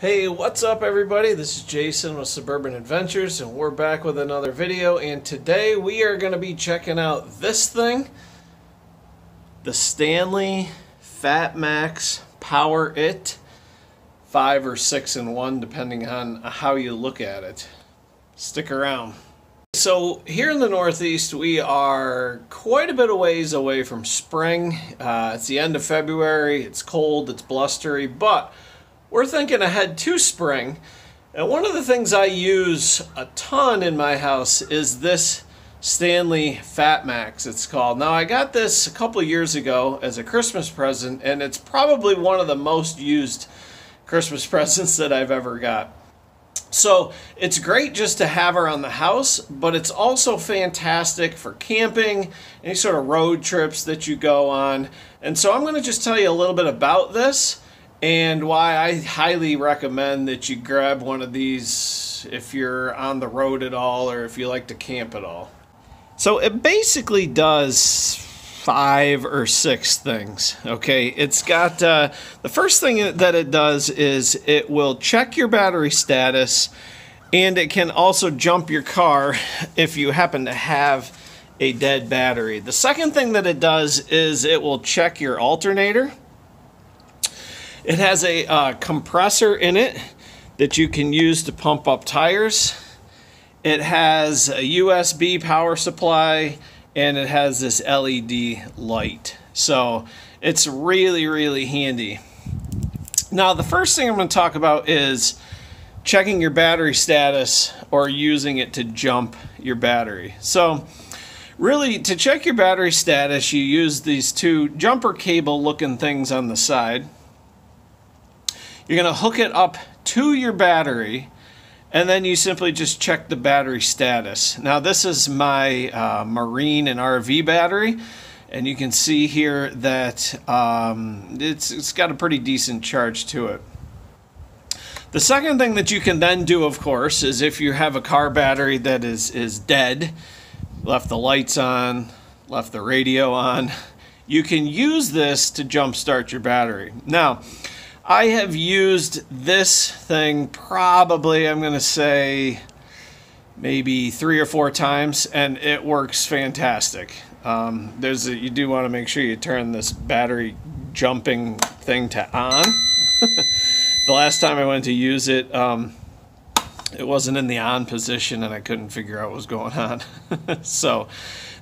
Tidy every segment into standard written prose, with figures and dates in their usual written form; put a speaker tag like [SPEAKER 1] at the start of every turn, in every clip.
[SPEAKER 1] Hey, what's up everybody? This is Jason with Suburban Adventures and we're back with another video, and today we are going to be checking out this thing, the Stanley Fatmax Powerit 5 or 6 in 1 depending on how you look at it. Stick around. So here in the Northeast we are quite a bit of ways away from spring. It's the end of February, it's cold, it's blustery, but we're thinking ahead to spring, and one of the things I use a ton in my house is this Stanley Fatmax, it's called. Now I got this a couple of years ago as a Christmas present, and it's probably one of the most used Christmas presents that I've ever got. So it's great just to have around the house, but it's also fantastic for camping, any sort of road trips that you go on. And so I'm going to just tell you a little bit about this and why I highly recommend that you grab one of these if you're on the road at all or if you like to camp at all. So it basically does 5 or 6 things. Okay, it's got the first thing that it does is it will check your battery status, and it can also jump your car if you happen to have a dead battery. The second thing that it does is it will check your alternator. It has a compressor in it that you can use to pump up tires. It has a USB power supply, and it has this LED light. So it's really, really handy. Now the first thing I'm going to talk about is checking your battery status or using it to jump your battery. So really, to check your battery status, you use these two jumper cable looking things on the side. You're going to hook it up to your battery, and then you simply just check the battery status. Now this is my marine and RV battery, and you can see here that it's got a pretty decent charge to it. The second thing that you can then do, of course, is if you have a car battery that is dead, left the lights on, left the radio on, you can use this to jump start your battery. Now I have used this thing probably, I'm going to say, maybe 3 or 4 times, and it works fantastic. You do want to make sure you turn this battery jumping thing to on. The last time I went to use it, it wasn't in the on position, and I couldn't figure out what was going on. So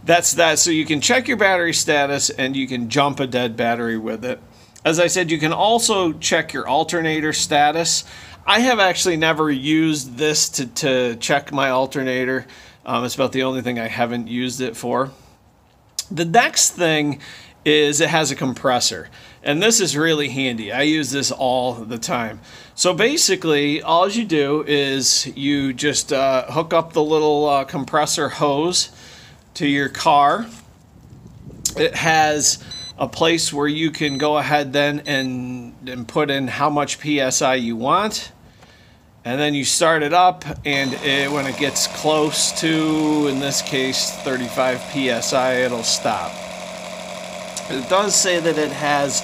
[SPEAKER 1] that's that. So you can check your battery status, and you can jump a dead battery with it. As I said, you can also check your alternator status. I have actually never used this to check my alternator. It's about the only thing I haven't used it for. The next thing is it has a compressor, and this is really handy. I use this all the time. So basically, all you do is you just hook up the little compressor hose to your car. It has a place where you can go ahead then and put in how much PSI you want, and then you start it up, and when it gets close to, in this case, 35 PSI, it'll stop. It does say that it has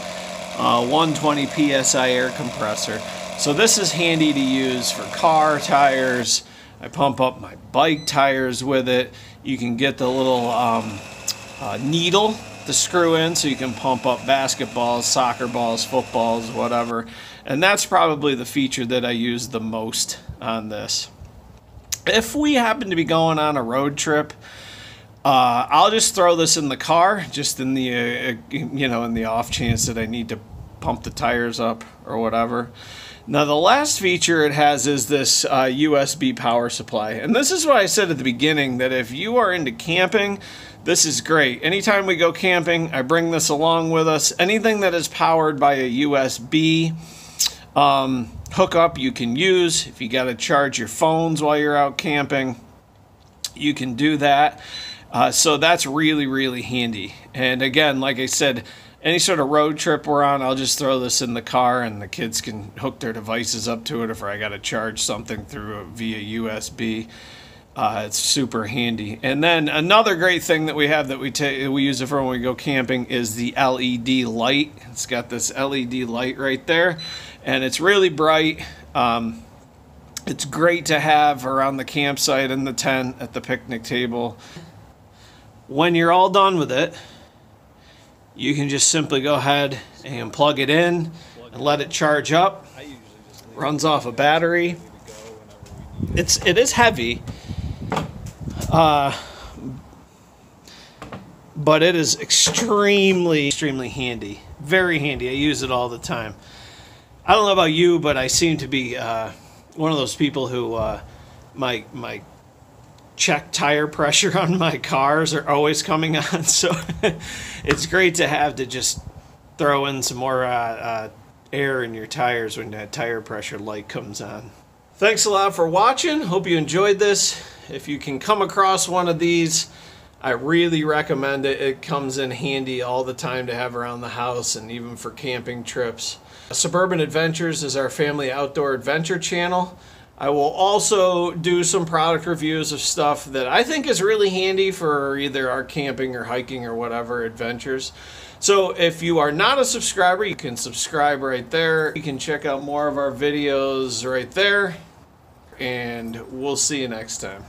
[SPEAKER 1] 120 PSI air compressor, so this is handy to use for car tires. I pump up my bike tires with it. You can get the little needle to screw in so you can pump up basketballs, soccer balls, footballs, whatever. And that's probably the feature that I use the most on this. If we happen to be going on a road trip, I'll just throw this in the car, just in the in the off chance that I need to pump the tires up or whatever. Now the last feature it has is this USB power supply, and this is what I said at the beginning, that if you are into camping, this is great. Anytime we go camping, I bring this along with us. Anything that is powered by a USB hookup you can use. If you got to charge your phones while you're out camping, you can do that. So that's really, really handy. And again, like I said, any sort of road trip we're on, I'll just throw this in the car and the kids can hook their devices up to it if I got to charge something via USB. It's super handy. And then another great thing that we have that we use it for when we go camping is the LED light. It's got this LED light right there, and it's really bright. It's great to have around the campsite, in the tent, at the picnic table. When you're all done with it, you can just simply go ahead and plug it in and let it charge up. Runs off a battery. It is heavy, but it is extremely handy. Very handy. I use it all the time. I don't know about you, but I seem to be one of those people who my check tire pressure on my cars are always coming on, so it's great to have to just throw in some more air in your tires when that tire pressure light comes on. Thanks a lot for watching. Hope you enjoyed this. If you can come across one of these, I really recommend it. It comes in handy all the time to have around the house and even for camping trips. Suburban Adventures is our family outdoor adventure channel. I will also do some product reviews of stuff that I think is really handy for either our camping or hiking or whatever adventures. So if you are not a subscriber, you can subscribe right there. You can check out more of our videos right there. And we'll see you next time.